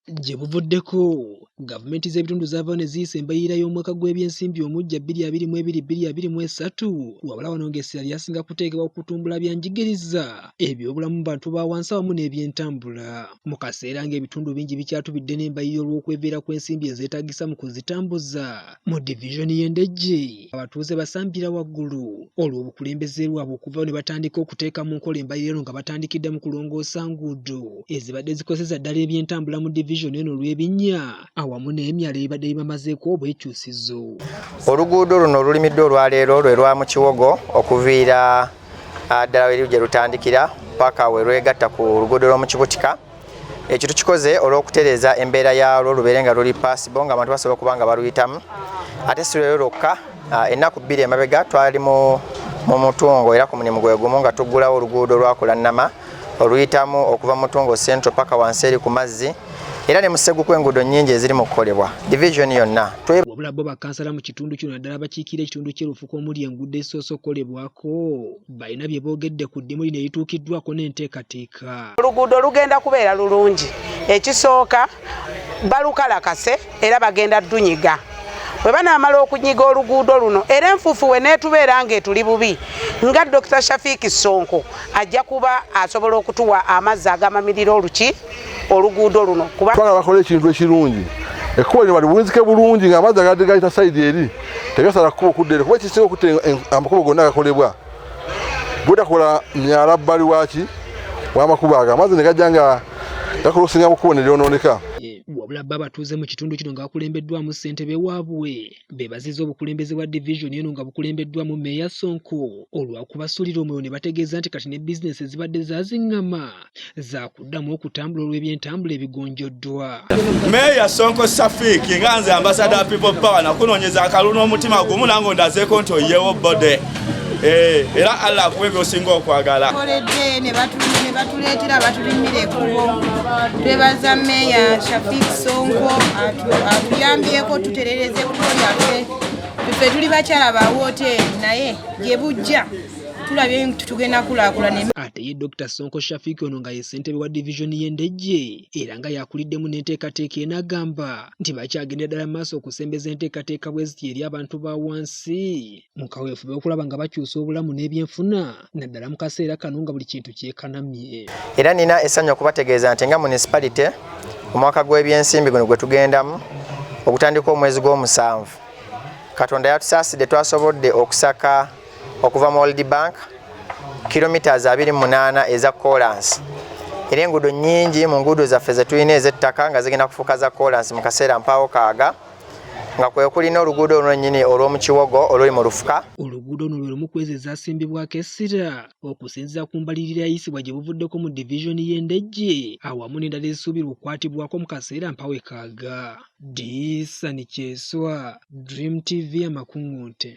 Gye buvuddeko gavumenti z'ebitundu zaava ne ziyisa embalirira y'omwaka gw'ebyensimbi omujja 2022-2023 wabula wano ng'essira lyasinga kuteekebwa ku kutumbula byanjigiriza ebyobulamu mu bantu ba wansi awamu n'ebyentambula mu kaseera ng'ebitundu bingi bikyatubidde n'embalirira olw'okweveera kw'ensimbi ezeetaagisa mu kuzitambuza mu divizoni y'Endejje abatuuze basambira waggulu olw'obukulembeze lwabwe okuva ne batandika okuteeka mu nkola embalirira nga batandikidde mu kulongoosa nguudo ezibadde zikozesa ddala ebyentambula mu divizoni eno olw'ebinnya awamu n'emyalo ebibadde bibamazeeko obwekyusizo. Oluguudo luno olulimiddwa olwaleero lwe lwa mu Kiwogo okuviira ddala gye lutandikira paka we lwegatta ku luguudo lw'omu Kibutika. Ekyo tukikoze olw'okutereeza embeera yaalwo lubeere nga luli paasibo ng'abantu basobola okuba nga baluyitamu. Ate si lwero lwokka, ennaku bbiri emabega twali mu Mutungo era ku mulimu gwe gumu nga tuggulawo oluguudo lwakula Nnama oluyitamu okuva mu Mutungo Central paka wansi eri ku mazzi. Era ne musegu kw'enguudo nnyingi eziri mu kukolebwa division yonna. Wabula bo bakansala mu kitundu kino naddala bakiikira ekitundu ky'erufuku omuli enguudo esoosa okukolebwako balina bye boogedde ku ddimu lino erituukiddwako n'enteekateeka. Oluguudo lugenda kubeera lulungi. Ekisooka balukalakase era bagenda ddunyiga. Bwe banaamala okunyiga oluguudo luno era enfuufu we neetubeera ng'etuli bubi nga Dr. Shafiiki Ssonko ajja kuba asobola okutuwa amazzi agamamirira oluguudo luno. Twagala bakole ekintu ekirungi. Ekkubo lino baliwunzike bulungi ng'amazzi agadde gayita sayidi eri tegasala kkubo okudda eri kuba ekisinga okutta amakubo gonna agakolebwa. Bwetakola myala bbali w'amakubo ago amazzi ne gajja nga gakolosinga mu kkubo ne lyonooneka. Wabula bo abatuuze mu kitundu kino nga bakulembeddwamu ssentebe waabwe beebazizza obukulembeze bwa divizoni eno nga bukulembeddwamu Meeya Ssonko olw'okubasuulira omwoyo ne bategeeza nti kati ne bizinesi ezibadde zaaziŋŋama zaakuddamu okutambula olw'ebyentambula ebigonjoddwa. Meeya Ssonko Shafiiki nga nze ambassador people power nakunoonyeza akalulu n'omutima gumu nange ondazeeko nti oyeewo bode. Era Allah akuwe by'osinga okwagala. Abakoledde ne batuleetera batulimira ekkubo. Twebaza Meeya Shafiiki Ssonko atuyambyeko tuterereze ekkubo lyaffe. Ffe tuli bakyala ba wooteri naye gye bujja tulabye tugenda kulaakulana. Ate ye Dr. Ssonko Shafiiki ono nga ye ssentebe wa divizoni y'Endejje era nga yakuliddemu n'enteekateeka enagamba nti bakyagendera ddala mu maaso okusembeza enteekateeka bwe ziti eri abantu ba wansi mu kaweefube okulaba nga bakyusa obulamu n'ebyenfuna naddala mu kaseera kano nga buli kintu kyekanamye. Era nina essanyu okubategeeza nti nga municipality omwaka gw'ebyensimbi guno gwe tugendamu okutandika omwezi gw'omusanvu Katonda yatusaasidde twasobodde okusaka okuva mu World Bank kilometers 28 eza kolansi. Era enguudo nnyingi mu nguudo zaffe ze tulina ez'ettaka nga zigenda kufuuka za kolansi mu kaseera mpaawo kaaga nga kwe kulina oluguudo olwennyini olw'omu Kiwogo oluli mu Lufuka. Oluguudo ono lwe lumu ku ezo ezaasimbibwako essira okusinziira ku mbalirira eyisibwa gye buvuddeko mu divizoni y'Endejje awamu n'endala ezisuubirwa okukwatibwako mu kaseera mpawe kaaga. Disani Kyeswa, Dream TV amakuŋŋunte.